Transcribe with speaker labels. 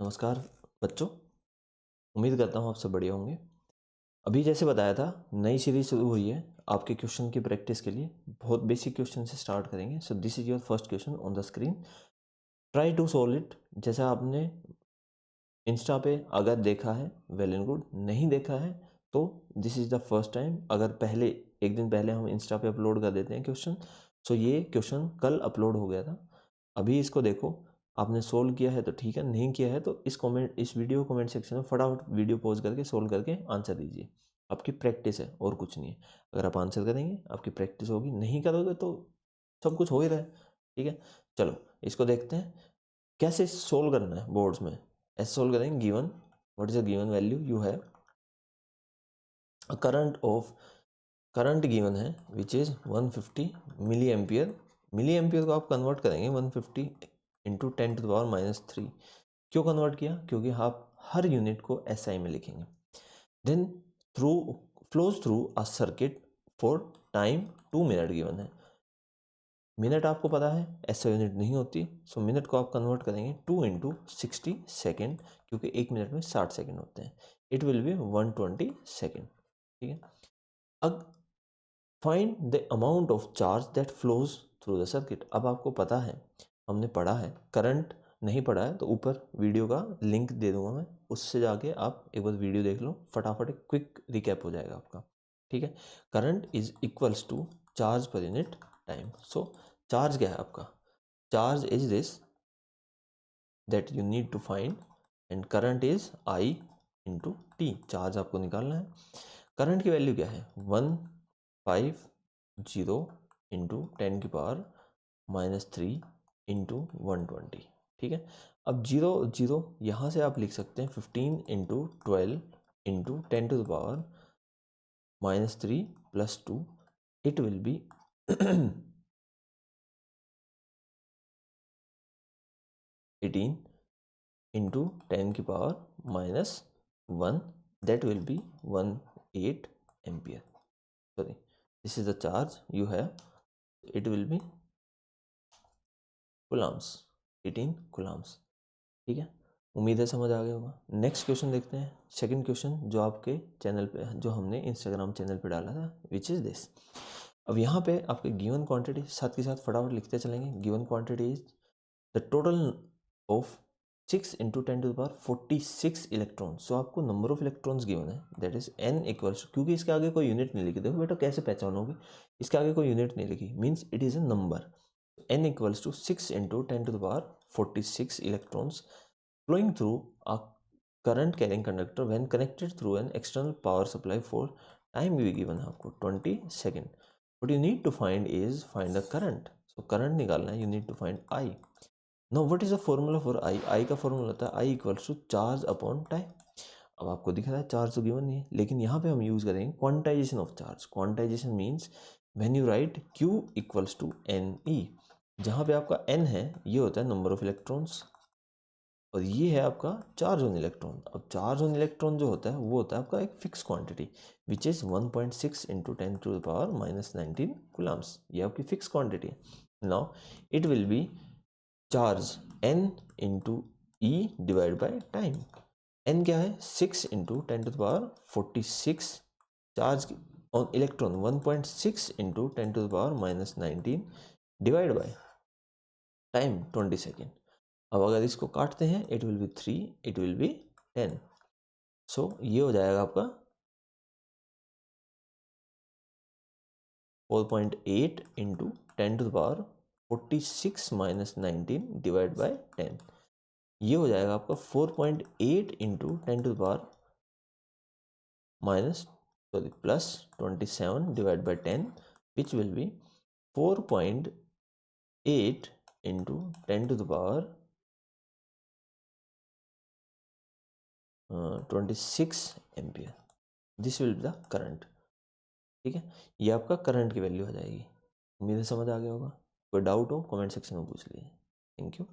Speaker 1: नमस्कार बच्चों, उम्मीद करता हूँ आप सब बढ़िया होंगे। अभी जैसे बताया था, नई सीरीज शुरू हुई है आपके क्वेश्चन की प्रैक्टिस के लिए। बहुत बेसिक क्वेश्चन से स्टार्ट करेंगे। So this is your first question on the screen. Try to solve it. जैसा आपने इंस्टा पे अगर देखा है वेल एंड गुड, नहीं देखा है तो this is the first time. अगर पहले एक दिन पहले हम इंस्टा पे अपलोड कर देते हैं क्वेश्चन, सो ये क्वेश्चन कल अपलोड हो गया था। अभी इसको देखो, आपने सोल्व किया है तो ठीक है, नहीं किया है तो इस वीडियो कमेंट सेक्शन में फटाफट वीडियो पॉज करके सोल्व करके आंसर दीजिए। आपकी प्रैक्टिस है और कुछ नहीं है। अगर आप आंसर करेंगे आपकी प्रैक्टिस होगी, नहीं करोगे तो सब कुछ हो ही रहा है। ठीक है, चलो इसको देखते हैं कैसे सोल्व करना है बोर्ड्स में। ऐसे सोल्व करेंगे। Given, what is the given value? You have a current given है which is 150 milli ampere. Milli ampere को आप कन्वर्ट करेंगे 150 इंटू 10⁻³ क्यों कन्वर्ट किया? क्योंकि आप हर यूनिट को एसआई में लिखेंगे। Then through flows through a circuit for time 2 minute given है। मिनट आपको पता है, एसआई यूनिट नहीं होती, सो मिनट को आप कन्वर्ट करेंगे 2 इंटू 60 सेकेंड, क्योंकि एक मिनट में 60 सेकेंड होते हैं। It will be 120 second. ठीक है, अब find the amount of charge that flows through the circuit. अब आपको पता है, हमने पढ़ा है, करंट नहीं पढ़ा है तो ऊपर वीडियो का लिंक दे दूंगा मैं, उससे जाके आप एक बार वीडियो देख लो, फटाफट एक क्विक रिकैप हो जाएगा आपका। ठीक है, current is equals to charge per unit time. So charge क्या है आपका? Charge is this that you need to find, and current is I into T. Charge आपको निकालना है। करंट की वैल्यू क्या है? 150 इंटू 10⁻³ इंटू 120। ठीक है, अब 0 यहाँ से आप लिख सकते हैं 15 into 12 into 10⁻³ plus 2। It will be 18 into 10⁻⁻1, that will be 18 ampere. Sorry, this is the charge you have. It will be coulombs, 18 coulombs. ठीक है, उम्मीद है समझ आ गया होगा। नेक्स्ट क्वेश्चन देखते हैं, सेकंड क्वेश्चन जो आपके चैनल पे, जो हमने इंस्टाग्राम चैनल पे डाला था, विच इज दिस। अब यहाँ पे आपके गिवन क्वांटिटी साथ के साथ फटाफट लिखते चलेंगे। Given quantity is the total of 6 into 10⁻46 electron. So आपको नंबर ऑफ इलेक्ट्रॉन्स गिवन है, दैट इज n इक्वल्स, क्योंकि इसके आगे कोई यूनिट नहीं लिखी। देखो बेटा कैसे पहचानोगे, इसके आगे कोई यूनिट नहीं लिखी, means it is a number. n equals to 6 into 10⁻46 electrons flowing through a current carrying conductor when connected through an external power supply for time भी given है आपको 20 second. what you need to find is find the current. so current निकालना है, you need to find I. now what is the formula for I? I का formula होता है I equals to charge upon time. अब आपको दिख रहा है चार्ज तो गिवन नहीं है, लेकिन यहाँ पे हम यूज करेंगे quantization of charge. Quantization means when you write Q equals to NE, जहाँ पे आपका N है ये होता है नंबर ऑफ इलेक्ट्रॉन्स और ये है आपका चार्ज ऑन इलेक्ट्रॉन। अब चार्ज ऑन इलेक्ट्रॉन जो होता है वो होता है आपका एक fix quantity which is 1.6 into 10⁻⁻19 Coulomb's. ये आपकी फिक्स क्वांटिटी है। Now it will be charge n into E divide by time. n क्या है? 6 into 10⁻46 charge on electron 1.6 into 10⁻⁻19 divide by time 20 second. अब अगर इसको काटते हैं it will be 3, it will be 10। सो ये हो जाएगा आपका 4.8 इंटू 10⁻46 - 19 डिवाइड बाई 10। ये हो जाएगा आपका 4.8 into 10⁻+27 divide by 10, which will be 4.8 into 10⁻26 ampere. This will be the current. ठीक है, ये आपका करंट की वैल्यू आ जाएगी। उम्मीद है समझ आ गया होगा। कोई डाउट हो कमेंट सेक्शन में पूछ लीजिए। Thank you.